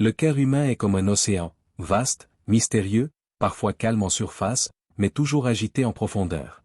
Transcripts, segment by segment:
Le cœur humain est comme un océan, vaste, mystérieux, parfois calme en surface, mais toujours agité en profondeur.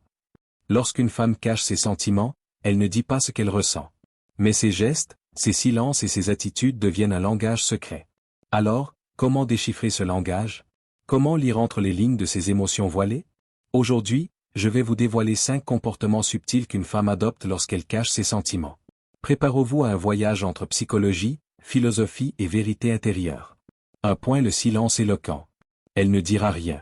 Lorsqu'une femme cache ses sentiments, elle ne dit pas ce qu'elle ressent. Mais ses gestes, ses silences et ses attitudes deviennent un langage secret. Alors, comment déchiffrer ce langage? Comment lire entre les lignes de ses émotions voilées? Aujourd'hui, je vais vous dévoiler 5 comportements subtils qu'une femme adopte lorsqu'elle cache ses sentiments. Préparez-vous à un voyage entre psychologie, philosophie et vérité intérieure. 1 point. Le silence éloquent. Elle ne dira rien.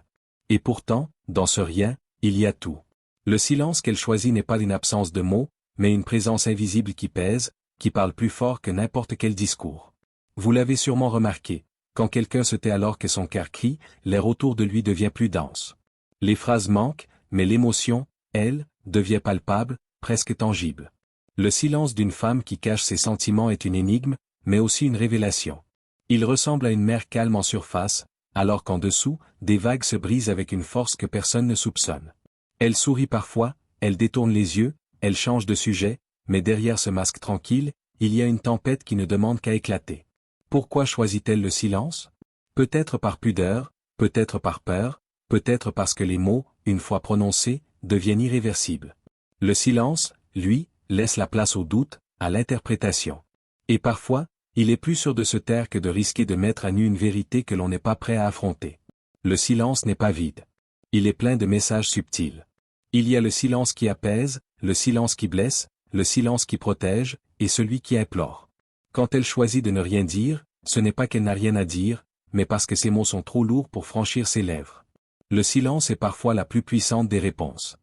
Et pourtant, dans ce rien, il y a tout. Le silence qu'elle choisit n'est pas une absence de mots, mais une présence invisible qui pèse, qui parle plus fort que n'importe quel discours. Vous l'avez sûrement remarqué, quand quelqu'un se tait alors que son cœur crie, l'air autour de lui devient plus dense. Les phrases manquent, mais l'émotion, elle, devient palpable, presque tangible. Le silence d'une femme qui cache ses sentiments est une énigme, mais aussi une révélation. Il ressemble à une mer calme en surface, alors qu'en dessous, des vagues se brisent avec une force que personne ne soupçonne. Elle sourit parfois, elle détourne les yeux, elle change de sujet, mais derrière ce masque tranquille, il y a une tempête qui ne demande qu'à éclater. Pourquoi choisit-elle le silence? Peut-être par pudeur, peut-être par peur, peut-être parce que les mots, une fois prononcés, deviennent irréversibles. Le silence, lui, laisse la place au doute, à l'interprétation. Et parfois, il est plus sûr de se taire que de risquer de mettre à nu une vérité que l'on n'est pas prêt à affronter. Le silence n'est pas vide. Il est plein de messages subtils. Il y a le silence qui apaise, le silence qui blesse, le silence qui protège, et celui qui implore. Quand elle choisit de ne rien dire, ce n'est pas qu'elle n'a rien à dire, mais parce que ses mots sont trop lourds pour franchir ses lèvres. Le silence est parfois la plus puissante des réponses.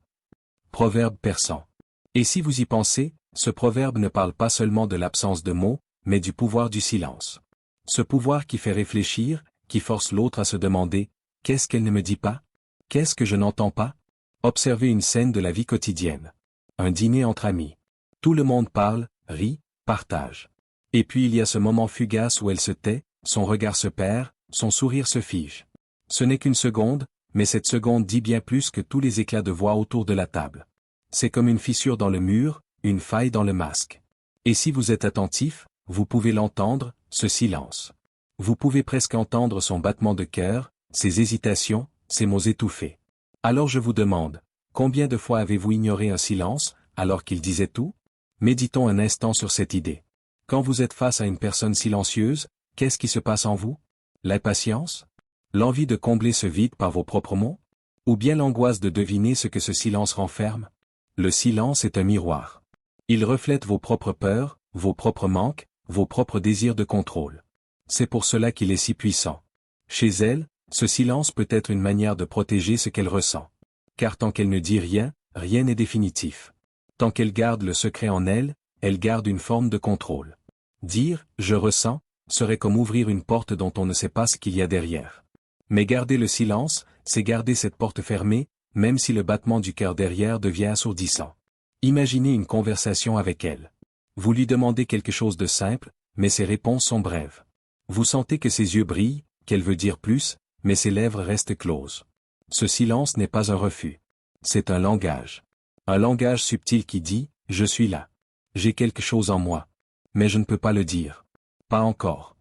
Proverbe persan. Et si vous y pensez, ce proverbe ne parle pas seulement de l'absence de mots, mais du pouvoir du silence. Ce pouvoir qui fait réfléchir, qui force l'autre à se demander « Qu'est-ce qu'elle ne me dit pas? Qu'est-ce que je n'entends pas ?» Observez une scène de la vie quotidienne. Un dîner entre amis. Tout le monde parle, rit, partage. Et puis il y a ce moment fugace où elle se tait, son regard se perd, son sourire se fige. Ce n'est qu'une seconde, mais cette seconde dit bien plus que tous les éclats de voix autour de la table. C'est comme une fissure dans le mur, une faille dans le masque. Et si vous êtes attentif, vous pouvez l'entendre, ce silence. Vous pouvez presque entendre son battement de cœur, ses hésitations, ses mots étouffés. Alors je vous demande, combien de fois avez-vous ignoré un silence, alors qu'il disait tout? Méditons un instant sur cette idée. Quand vous êtes face à une personne silencieuse, qu'est-ce qui se passe en vous? L'impatience? L'envie de combler ce vide par vos propres mots? Ou bien l'angoisse de deviner ce que ce silence renferme? Le silence est un miroir. Il reflète vos propres peurs, vos propres manques, vos propres désirs de contrôle. C'est pour cela qu'il est si puissant. Chez elle, ce silence peut être une manière de protéger ce qu'elle ressent. Car tant qu'elle ne dit rien, rien n'est définitif. Tant qu'elle garde le secret en elle, elle garde une forme de contrôle. Dire « je ressens » serait comme ouvrir une porte dont on ne sait pas ce qu'il y a derrière. Mais garder le silence, c'est garder cette porte fermée, même si le battement du cœur derrière devient assourdissant. Imaginez une conversation avec elle. Vous lui demandez quelque chose de simple, mais ses réponses sont brèves. Vous sentez que ses yeux brillent, qu'elle veut dire plus, mais ses lèvres restent closes. Ce silence n'est pas un refus. C'est un langage. Un langage subtil qui dit « je suis là. J'ai quelque chose en moi. Mais je ne peux pas le dire. Pas encore. »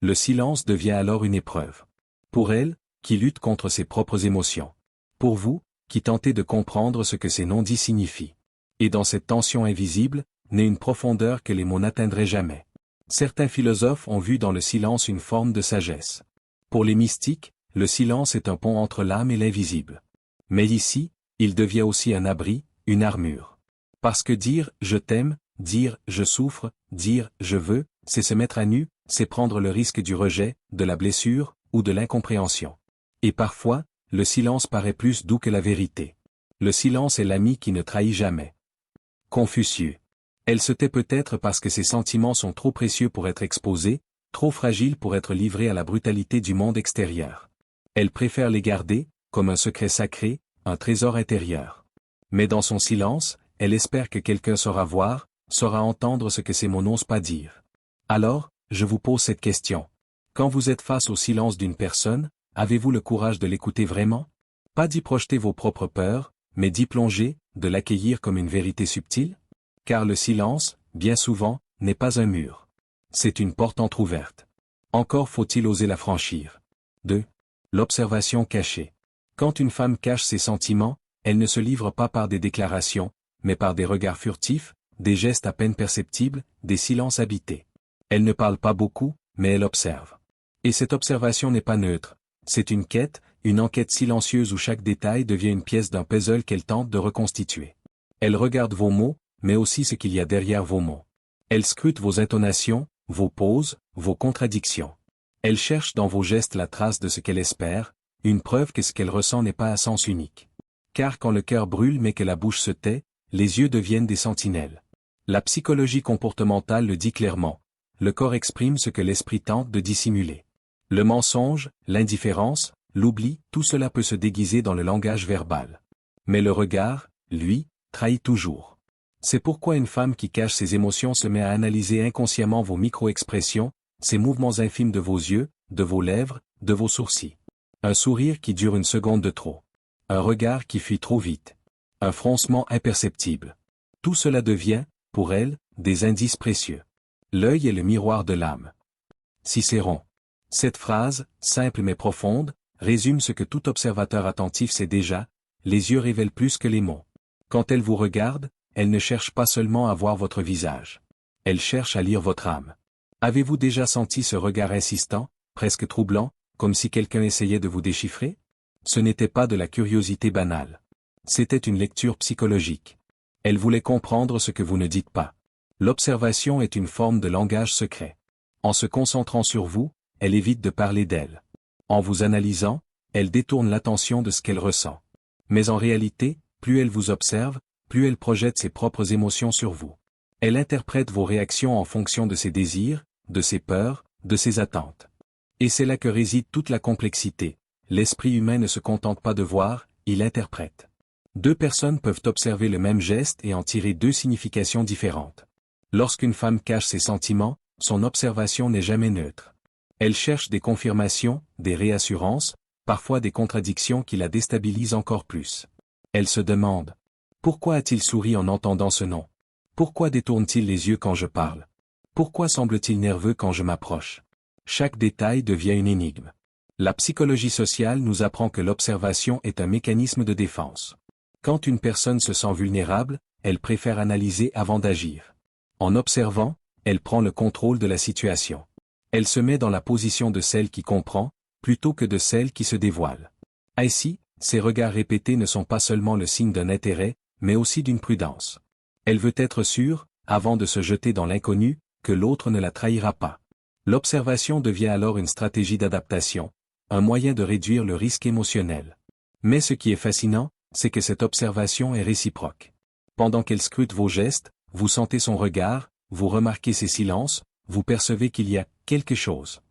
Le silence devient alors une épreuve. Pour elle, qui lutte contre ses propres émotions. Pour vous, qui tentez de comprendre ce que ces non-dits signifient. Et dans cette tension invisible, naît une profondeur que les mots n'atteindraient jamais. Certains philosophes ont vu dans le silence une forme de sagesse. Pour les mystiques, le silence est un pont entre l'âme et l'invisible. Mais ici, il devient aussi un abri, une armure. Parce que dire « je t'aime », dire « je souffre », dire « je veux », c'est se mettre à nu, c'est prendre le risque du rejet, de la blessure, ou de l'incompréhension. Et parfois, le silence paraît plus doux que la vérité. Le silence est l'ami qui ne trahit jamais. Confucius. Elle se tait peut-être parce que ses sentiments sont trop précieux pour être exposés, trop fragiles pour être livrés à la brutalité du monde extérieur. Elle préfère les garder, comme un secret sacré, un trésor intérieur. Mais dans son silence, elle espère que quelqu'un saura voir, saura entendre ce que ses mots n'osent pas dire. Alors, je vous pose cette question. Quand vous êtes face au silence d'une personne, avez-vous le courage de l'écouter vraiment? Pas d'y projeter vos propres peurs, mais d'y plonger, de l'accueillir comme une vérité subtile? Car le silence, bien souvent, n'est pas un mur. C'est une porte entr'ouverte. Encore faut-il oser la franchir. 2. L'observation cachée. Quand une femme cache ses sentiments, elle ne se livre pas par des déclarations, mais par des regards furtifs, des gestes à peine perceptibles, des silences habités. Elle ne parle pas beaucoup, mais elle observe. Et cette observation n'est pas neutre. C'est une quête, une enquête silencieuse où chaque détail devient une pièce d'un puzzle qu'elle tente de reconstituer. Elle regarde vos mots, mais aussi ce qu'il y a derrière vos mots. Elle scrute vos intonations, vos pauses, vos contradictions. Elle cherche dans vos gestes la trace de ce qu'elle espère, une preuve que ce qu'elle ressent n'est pas à sens unique. Car quand le cœur brûle mais que la bouche se tait, les yeux deviennent des sentinelles. La psychologie comportementale le dit clairement. Le corps exprime ce que l'esprit tente de dissimuler. Le mensonge, l'indifférence, l'oubli, tout cela peut se déguiser dans le langage verbal. Mais le regard, lui, trahit toujours. C'est pourquoi une femme qui cache ses émotions se met à analyser inconsciemment vos micro-expressions, ces mouvements infimes de vos yeux, de vos lèvres, de vos sourcils. Un sourire qui dure une seconde de trop. Un regard qui fuit trop vite. Un froncement imperceptible. Tout cela devient, pour elle, des indices précieux. L'œil est le miroir de l'âme. Cicéron. Cette phrase, simple mais profonde, résume ce que tout observateur attentif sait déjà, les yeux révèlent plus que les mots. Quand elle vous regarde, elle ne cherche pas seulement à voir votre visage. Elle cherche à lire votre âme. Avez-vous déjà senti ce regard insistant, presque troublant, comme si quelqu'un essayait de vous déchiffrer? Ce n'était pas de la curiosité banale. C'était une lecture psychologique. Elle voulait comprendre ce que vous ne dites pas. L'observation est une forme de langage secret. En se concentrant sur vous, elle évite de parler d'elle. En vous analysant, elle détourne l'attention de ce qu'elle ressent. Mais en réalité, plus elle vous observe, plus elle projette ses propres émotions sur vous. Elle interprète vos réactions en fonction de ses désirs, de ses peurs, de ses attentes. Et c'est là que réside toute la complexité. L'esprit humain ne se contente pas de voir, il interprète. Deux personnes peuvent observer le même geste et en tirer deux significations différentes. Lorsqu'une femme cache ses sentiments, son observation n'est jamais neutre. Elle cherche des confirmations, des réassurances, parfois des contradictions qui la déstabilisent encore plus. Elle se demande: pourquoi a-t-il souri en entendant ce nom? Pourquoi détourne-t-il les yeux quand je parle? Pourquoi semble-t-il nerveux quand je m'approche? Chaque détail devient une énigme. La psychologie sociale nous apprend que l'observation est un mécanisme de défense. Quand une personne se sent vulnérable, elle préfère analyser avant d'agir. En observant, elle prend le contrôle de la situation. Elle se met dans la position de celle qui comprend, plutôt que de celle qui se dévoile. Ainsi, ses regards répétés ne sont pas seulement le signe d'un intérêt, mais aussi d'une prudence. Elle veut être sûre, avant de se jeter dans l'inconnu, que l'autre ne la trahira pas. L'observation devient alors une stratégie d'adaptation, un moyen de réduire le risque émotionnel. Mais ce qui est fascinant, c'est que cette observation est réciproque. Pendant qu'elle scrute vos gestes, vous sentez son regard, vous remarquez ses silences, vous percevez qu'il y a quelque chose.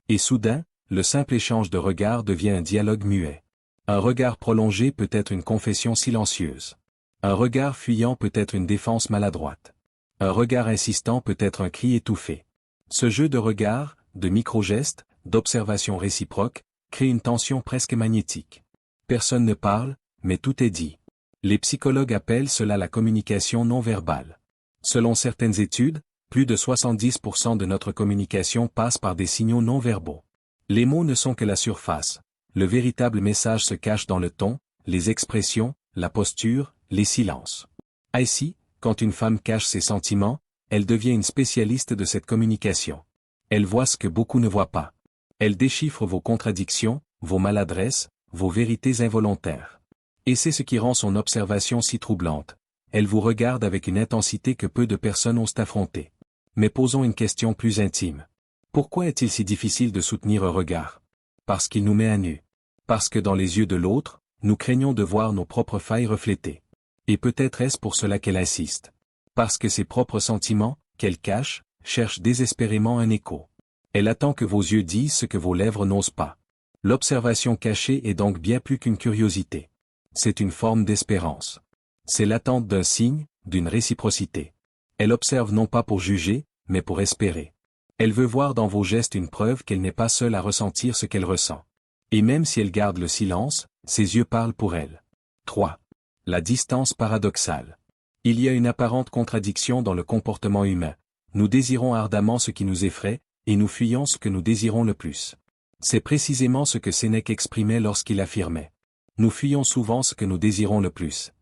Et soudain, le simple échange de regards devient un dialogue muet. Un regard prolongé peut être une confession silencieuse. Un regard fuyant peut être une défense maladroite. Un regard insistant peut être un cri étouffé. Ce jeu de regards, de micro-gestes, d'observations réciproques, crée une tension presque magnétique. Personne ne parle, mais tout est dit. Les psychologues appellent cela la communication non verbale. Selon certaines études, plus de 70% de notre communication passe par des signaux non verbaux. Les mots ne sont que la surface. Le véritable message se cache dans le ton, les expressions, la posture, les silences. Ainsi, quand une femme cache ses sentiments, elle devient une spécialiste de cette communication. Elle voit ce que beaucoup ne voient pas. Elle déchiffre vos contradictions, vos maladresses, vos vérités involontaires. Et c'est ce qui rend son observation si troublante. Elle vous regarde avec une intensité que peu de personnes osent affronter. Mais posons une question plus intime. Pourquoi est-il si difficile de soutenir un regard? Parce qu'il nous met à nu. Parce que dans les yeux de l'autre, nous craignons de voir nos propres failles reflétées. Et peut-être est-ce pour cela qu'elle insiste. Parce que ses propres sentiments, qu'elle cache, cherchent désespérément un écho. Elle attend que vos yeux disent ce que vos lèvres n'osent pas. L'observation cachée est donc bien plus qu'une curiosité. C'est une forme d'espérance. C'est l'attente d'un signe, d'une réciprocité. Elle observe non pas pour juger, mais pour espérer. Elle veut voir dans vos gestes une preuve qu'elle n'est pas seule à ressentir ce qu'elle ressent. Et même si elle garde le silence, ses yeux parlent pour elle. 3. La distance paradoxale. Il y a une apparente contradiction dans le comportement humain. Nous désirons ardemment ce qui nous effraie, et nous fuyons ce que nous désirons le plus. C'est précisément ce que Sénèque exprimait lorsqu'il affirmait. Nous fuyons souvent ce que nous désirons le plus.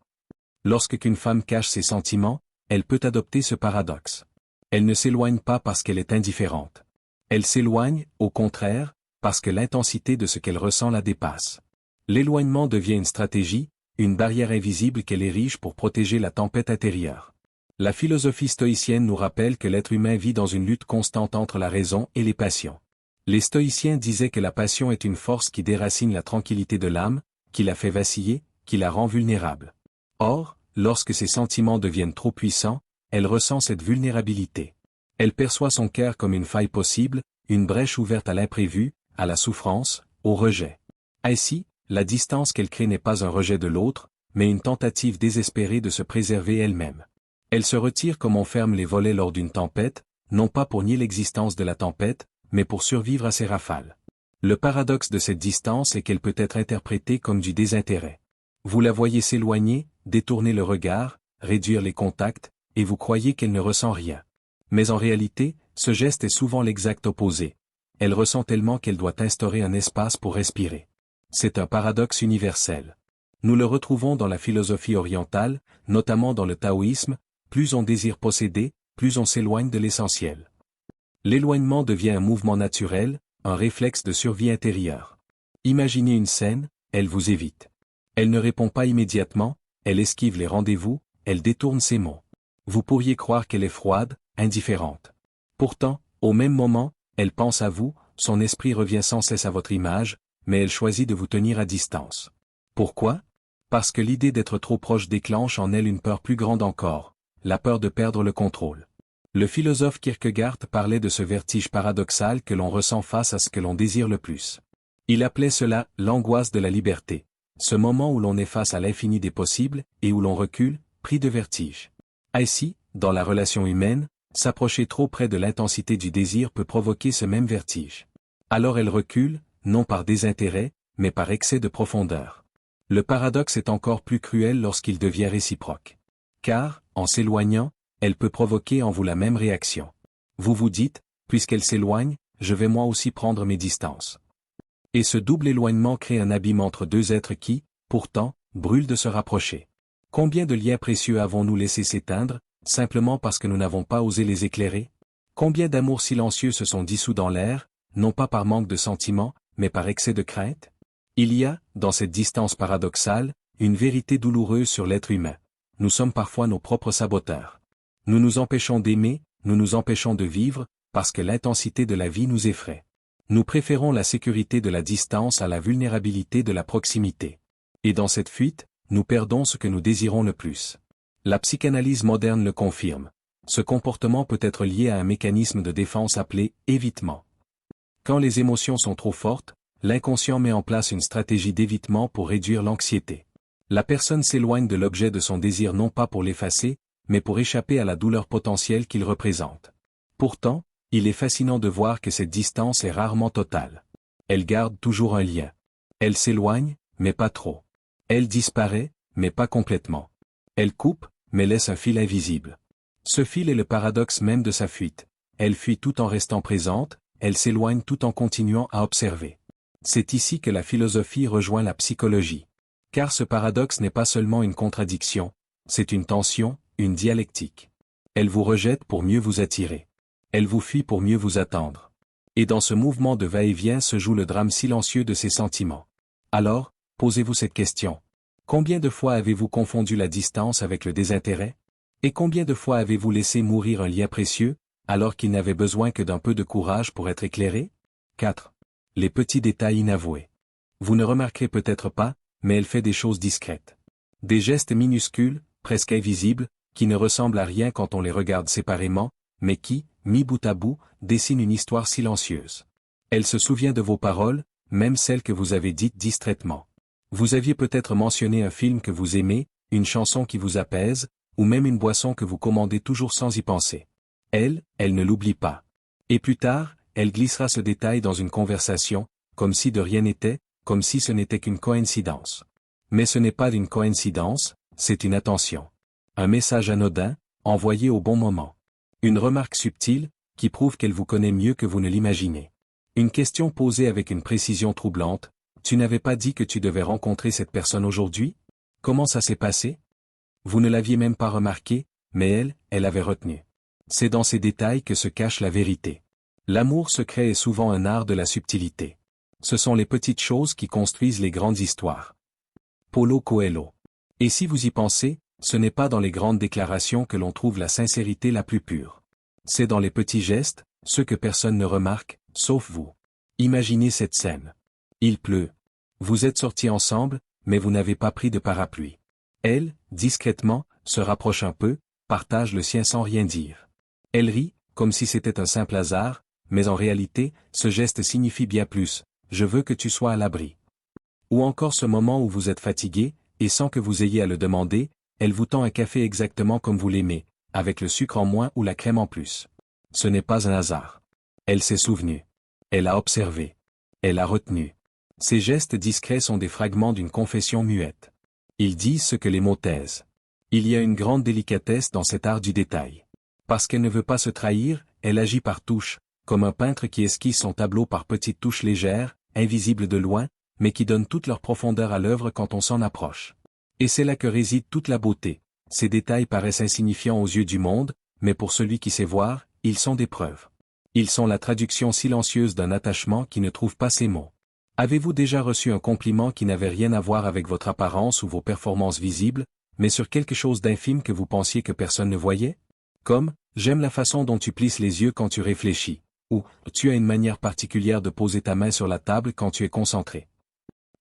Lorsqu'une femme cache ses sentiments, elle peut adopter ce paradoxe. Elle ne s'éloigne pas parce qu'elle est indifférente. Elle s'éloigne, au contraire, parce que l'intensité de ce qu'elle ressent la dépasse. L'éloignement devient une stratégie, une barrière invisible qu'elle érige pour protéger la tempête intérieure. La philosophie stoïcienne nous rappelle que l'être humain vit dans une lutte constante entre la raison et les passions. Les stoïciens disaient que la passion est une force qui déracine la tranquillité de l'âme, qui la fait vaciller, qui la rend vulnérable. Or, lorsque ses sentiments deviennent trop puissants, elle ressent cette vulnérabilité. Elle perçoit son cœur comme une faille possible, une brèche ouverte à l'imprévu, à la souffrance, au rejet. Ainsi, la distance qu'elle crée n'est pas un rejet de l'autre, mais une tentative désespérée de se préserver elle-même. Elle se retire comme on ferme les volets lors d'une tempête, non pas pour nier l'existence de la tempête, mais pour survivre à ses rafales. Le paradoxe de cette distance est qu'elle peut être interprétée comme du désintérêt. Vous la voyez s'éloigner, détourner le regard, réduire les contacts, et vous croyez qu'elle ne ressent rien. Mais en réalité, ce geste est souvent l'exact opposé. Elle ressent tellement qu'elle doit instaurer un espace pour respirer. C'est un paradoxe universel. Nous le retrouvons dans la philosophie orientale, notamment dans le taoïsme, plus on désire posséder, plus on s'éloigne de l'essentiel. L'éloignement devient un mouvement naturel, un réflexe de survie intérieure. Imaginez une scène, elle vous évite. Elle ne répond pas immédiatement, elle esquive les rendez-vous, elle détourne ses mots. Vous pourriez croire qu'elle est froide, indifférente. Pourtant, au même moment, elle pense à vous, son esprit revient sans cesse à votre image, mais elle choisit de vous tenir à distance. Pourquoi? Parce que l'idée d'être trop proche déclenche en elle une peur plus grande encore, la peur de perdre le contrôle. Le philosophe Kierkegaard parlait de ce vertige paradoxal que l'on ressent face à ce que l'on désire le plus. Il appelait cela l'angoisse de la liberté, ce moment où l'on est face à l'infini des possibles, et où l'on recule, pris de vertige. Ainsi, dans la relation humaine, s'approcher trop près de l'intensité du désir peut provoquer ce même vertige. Alors elle recule, non par désintérêt, mais par excès de profondeur. Le paradoxe est encore plus cruel lorsqu'il devient réciproque. Car, en s'éloignant, elle peut provoquer en vous la même réaction. Vous vous dites, puisqu'elle s'éloigne, je vais moi aussi prendre mes distances. Et ce double éloignement crée un abîme entre deux êtres qui, pourtant, brûlent de se rapprocher. Combien de liens précieux avons-nous laissé s'éteindre, simplement parce que nous n'avons pas osé les éclairer? Combien d'amours silencieux se sont dissous dans l'air, non pas par manque de sentiments, mais par excès de crainte? Il y a, dans cette distance paradoxale, une vérité douloureuse sur l'être humain. Nous sommes parfois nos propres saboteurs. Nous nous empêchons d'aimer, nous nous empêchons de vivre, parce que l'intensité de la vie nous effraie. Nous préférons la sécurité de la distance à la vulnérabilité de la proximité. Et dans cette fuite, nous perdons ce que nous désirons le plus. La psychanalyse moderne le confirme. Ce comportement peut être lié à un mécanisme de défense appelé évitement. Quand les émotions sont trop fortes, l'inconscient met en place une stratégie d'évitement pour réduire l'anxiété. La personne s'éloigne de l'objet de son désir non pas pour l'effacer, mais pour échapper à la douleur potentielle qu'il représente. Pourtant, il est fascinant de voir que cette distance est rarement totale. Elle garde toujours un lien. Elle s'éloigne, mais pas trop. Elle disparaît, mais pas complètement. Elle coupe, mais laisse un fil invisible. Ce fil est le paradoxe même de sa fuite. Elle fuit tout en restant présente, elle s'éloigne tout en continuant à observer. C'est ici que la philosophie rejoint la psychologie. Car ce paradoxe n'est pas seulement une contradiction, c'est une tension, une dialectique. Elle vous rejette pour mieux vous attirer. Elle vous fuit pour mieux vous attendre. Et dans ce mouvement de va-et-vient se joue le drame silencieux de ses sentiments. Alors, posez-vous cette question. Combien de fois avez-vous confondu la distance avec le désintérêt? Et combien de fois avez-vous laissé mourir un lien précieux, alors qu'il n'avait besoin que d'un peu de courage pour être éclairé? 4. Les petits détails inavoués. Vous ne remarquerez peut-être pas, mais elle fait des choses discrètes. Des gestes minuscules, presque invisibles, qui ne ressemblent à rien quand on les regarde séparément, mais qui, mis bout à bout, dessinent une histoire silencieuse. Elle se souvient de vos paroles, même celles que vous avez dites distraitement. Vous aviez peut-être mentionné un film que vous aimez, une chanson qui vous apaise, ou même une boisson que vous commandez toujours sans y penser. Elle ne l'oublie pas. Et plus tard, elle glissera ce détail dans une conversation, comme si de rien n'était, comme si ce n'était qu'une coïncidence. Mais ce n'est pas une coïncidence, c'est une attention. Un message anodin, envoyé au bon moment. Une remarque subtile, qui prouve qu'elle vous connaît mieux que vous ne l'imaginez. Une question posée avec une précision troublante, tu n'avais pas dit que tu devais rencontrer cette personne aujourd'hui? Comment ça s'est passé? Vous ne l'aviez même pas remarqué, mais elle avait retenu. C'est dans ces détails que se cache la vérité. L'amour secret est souvent un art de la subtilité. Ce sont les petites choses qui construisent les grandes histoires. Paulo Coelho. Et si vous y pensez, ce n'est pas dans les grandes déclarations que l'on trouve la sincérité la plus pure. C'est dans les petits gestes, ceux que personne ne remarque, sauf vous. Imaginez cette scène. Il pleut. Vous êtes sortis ensemble, mais vous n'avez pas pris de parapluie. Elle, discrètement, se rapproche un peu, partage le sien sans rien dire. Elle rit, comme si c'était un simple hasard, mais en réalité, ce geste signifie bien plus, je veux que tu sois à l'abri. Ou encore ce moment où vous êtes fatigué, et sans que vous ayez à le demander, elle vous tend un café exactement comme vous l'aimez, avec le sucre en moins ou la crème en plus. Ce n'est pas un hasard. Elle s'est souvenue. Elle a observé. Elle a retenu. Ces gestes discrets sont des fragments d'une confession muette. Ils disent ce que les mots taisent. Il y a une grande délicatesse dans cet art du détail. Parce qu'elle ne veut pas se trahir, elle agit par touches, comme un peintre qui esquisse son tableau par petites touches légères, invisibles de loin, mais qui donnent toute leur profondeur à l'œuvre quand on s'en approche. Et c'est là que réside toute la beauté. Ces détails paraissent insignifiants aux yeux du monde, mais pour celui qui sait voir, ils sont des preuves. Ils sont la traduction silencieuse d'un attachement qui ne trouve pas ses mots. Avez-vous déjà reçu un compliment qui n'avait rien à voir avec votre apparence ou vos performances visibles, mais sur quelque chose d'infime que vous pensiez que personne ne voyait? Comme, j'aime la façon dont tu plisses les yeux quand tu réfléchis, ou, tu as une manière particulière de poser ta main sur la table quand tu es concentré.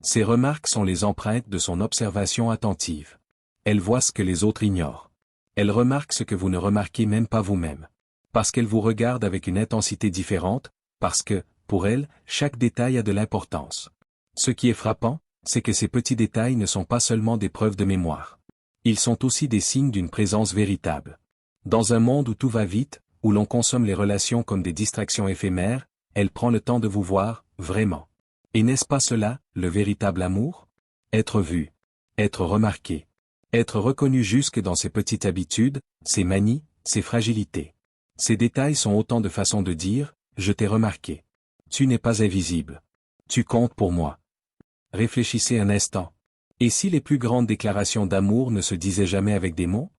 Ces remarques sont les empreintes de son observation attentive. Elle voit ce que les autres ignorent. Elle remarque ce que vous ne remarquez même pas vous-même. Parce qu'elle vous regarde avec une intensité différente, parce que, pour elle, chaque détail a de l'importance. Ce qui est frappant, c'est que ces petits détails ne sont pas seulement des preuves de mémoire. Ils sont aussi des signes d'une présence véritable. Dans un monde où tout va vite, où l'on consomme les relations comme des distractions éphémères, elle prend le temps de vous voir, vraiment. Et n'est-ce pas cela, le véritable amour? Être vu. Être remarqué. Être reconnu jusque dans ses petites habitudes, ses manies, ses fragilités. Ces détails sont autant de façons de dire, je t'ai remarqué. Tu n'es pas invisible. Tu comptes pour moi. Réfléchissez un instant. Et si les plus grandes déclarations d'amour ne se disaient jamais avec des mots?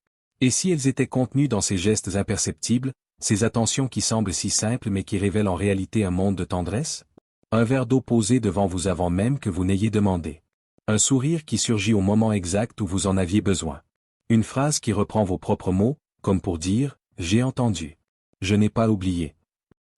Et si elles étaient contenues dans ces gestes imperceptibles, ces attentions qui semblent si simples mais qui révèlent en réalité un monde de tendresse? Un verre d'eau posé devant vous avant même que vous n'ayez demandé. Un sourire qui surgit au moment exact où vous en aviez besoin. Une phrase qui reprend vos propres mots, comme pour dire, j'ai entendu. Je n'ai pas oublié.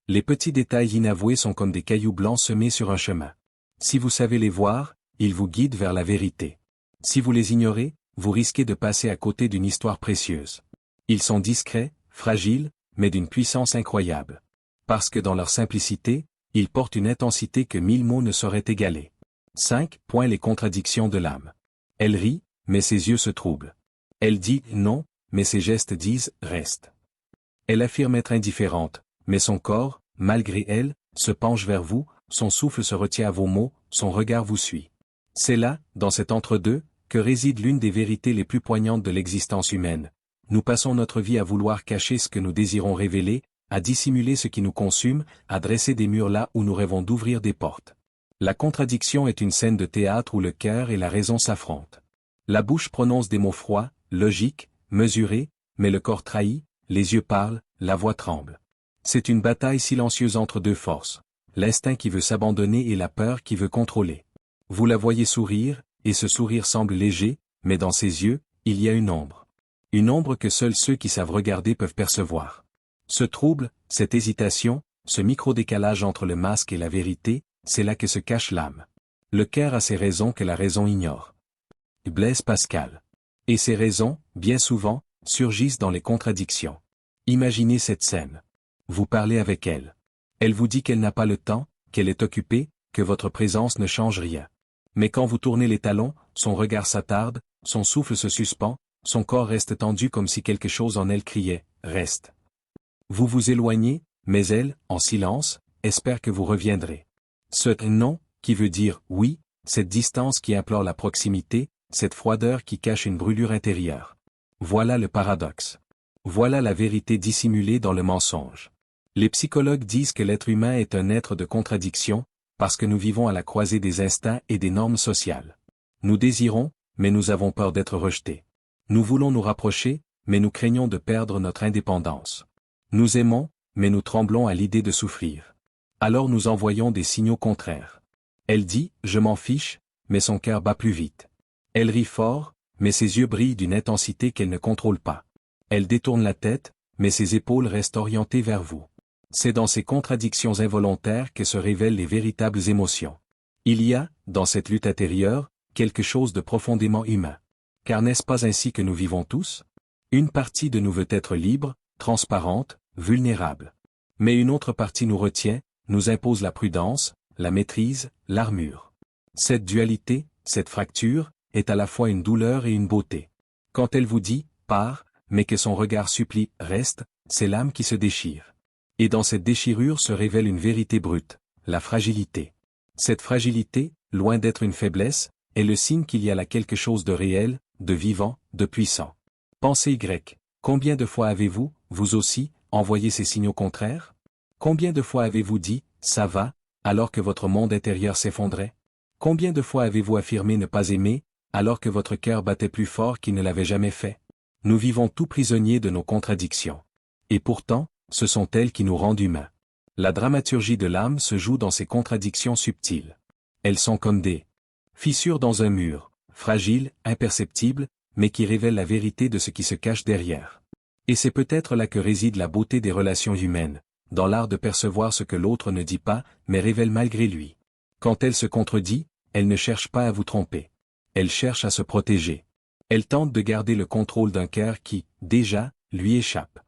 Les petits détails inavoués sont comme des cailloux blancs semés sur un chemin. Si vous savez les voir, ils vous guident vers la vérité. Si vous les ignorez, vous risquez de passer à côté d'une histoire précieuse. Ils sont discrets, fragiles, mais d'une puissance incroyable. Parce que dans leur simplicité, ils portent une intensité que 1000 mots ne sauraient égaler. 5. Les contradictions de l'âme. Elle rit, mais ses yeux se troublent. Elle dit « non », mais ses gestes disent « reste ». Elle affirme être indifférente, mais son corps, malgré elle, se penche vers vous, son souffle se retient à vos mots, son regard vous suit. C'est là, dans cet entre-deux, que réside l'une des vérités les plus poignantes de l'existence humaine. Nous passons notre vie à vouloir cacher ce que nous désirons révéler, à dissimuler ce qui nous consume, à dresser des murs là où nous rêvons d'ouvrir des portes. La contradiction est une scène de théâtre où le cœur et la raison s'affrontent. La bouche prononce des mots froids, logiques, mesurés, mais le corps trahit, les yeux parlent, la voix tremble. C'est une bataille silencieuse entre deux forces, l'instinct qui veut s'abandonner et la peur qui veut contrôler. Vous la voyez sourire, et ce sourire semble léger, mais dans ses yeux, il y a une ombre. Une ombre que seuls ceux qui savent regarder peuvent percevoir. Ce trouble, cette hésitation, ce micro-décalage entre le masque et la vérité, c'est là que se cache l'âme. Le cœur a ses raisons que la raison ignore. Blaise Pascal. Et ces raisons, bien souvent, surgissent dans les contradictions. Imaginez cette scène. Vous parlez avec elle. Elle vous dit qu'elle n'a pas le temps, qu'elle est occupée, que votre présence ne change rien. Mais quand vous tournez les talons, son regard s'attarde, son souffle se suspend, son corps reste tendu comme si quelque chose en elle criait « Reste ». Vous vous éloignez, mais elle, en silence, espère que vous reviendrez. Ce « non » qui veut dire « oui », cette distance qui implore la proximité, cette froideur qui cache une brûlure intérieure. Voilà le paradoxe. Voilà la vérité dissimulée dans le mensonge. Les psychologues disent que l'être humain est un être de contradiction, parce que nous vivons à la croisée des instincts et des normes sociales. Nous désirons, mais nous avons peur d'être rejetés. Nous voulons nous rapprocher, mais nous craignons de perdre notre indépendance. Nous aimons, mais nous tremblons à l'idée de souffrir. Alors nous envoyons des signaux contraires. Elle dit « je m'en fiche », mais son cœur bat plus vite. Elle rit fort, mais ses yeux brillent d'une intensité qu'elle ne contrôle pas. Elle détourne la tête, mais ses épaules restent orientées vers vous. C'est dans ces contradictions involontaires que se révèlent les véritables émotions. Il y a, dans cette lutte intérieure, quelque chose de profondément humain. Car n'est-ce pas ainsi que nous vivons tous? Une partie de nous veut être libre, transparente, vulnérable. Mais une autre partie nous retient, nous impose la prudence, la maîtrise, l'armure. Cette dualité, cette fracture, est à la fois une douleur et une beauté. Quand elle vous dit « pars », mais que son regard supplie « reste », c'est l'âme qui se déchire. Et dans cette déchirure se révèle une vérité brute, la fragilité. Cette fragilité, loin d'être une faiblesse, est le signe qu'il y a là quelque chose de réel, de vivant, de puissant. Pensez Y. Combien de fois avez-vous, vous aussi, envoyé ces signaux contraires? Combien de fois avez-vous dit « ça va », alors que votre monde intérieur s'effondrait? Combien de fois avez-vous affirmé ne pas aimer, alors que votre cœur battait plus fort qu'il ne l'avait jamais fait? Nous vivons tout prisonniers de nos contradictions. Et pourtant, ce sont elles qui nous rendent humains. La dramaturgie de l'âme se joue dans ces contradictions subtiles. Elles sont comme des fissures dans un mur, fragiles, imperceptibles, mais qui révèlent la vérité de ce qui se cache derrière. Et c'est peut-être là que réside la beauté des relations humaines, dans l'art de percevoir ce que l'autre ne dit pas, mais révèle malgré lui. Quand elle se contredit, elle ne cherche pas à vous tromper. Elle cherche à se protéger. Elle tente de garder le contrôle d'un cœur qui, déjà, lui échappe.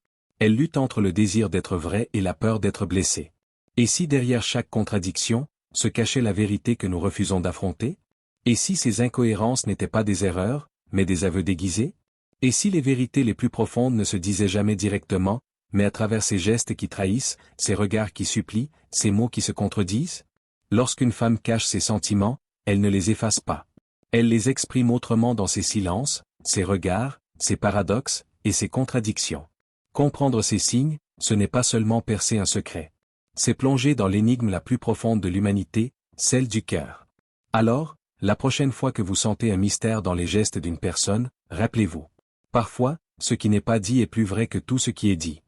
Elle lutte entre le désir d'être vrai et la peur d'être blessé. Et si derrière chaque contradiction, se cachait la vérité que nous refusons d'affronter? Et si ces incohérences n'étaient pas des erreurs, mais des aveux déguisés? Et si les vérités les plus profondes ne se disaient jamais directement, mais à travers ces gestes qui trahissent, ces regards qui supplient, ces mots qui se contredisent? Lorsqu'une femme cache ses sentiments, elle ne les efface pas. Elle les exprime autrement dans ses silences, ses regards, ses paradoxes, et ses contradictions. Comprendre ces signes, ce n'est pas seulement percer un secret. C'est plonger dans l'énigme la plus profonde de l'humanité, celle du cœur. Alors, la prochaine fois que vous sentez un mystère dans les gestes d'une personne, rappelez-vous. Parfois, ce qui n'est pas dit est plus vrai que tout ce qui est dit.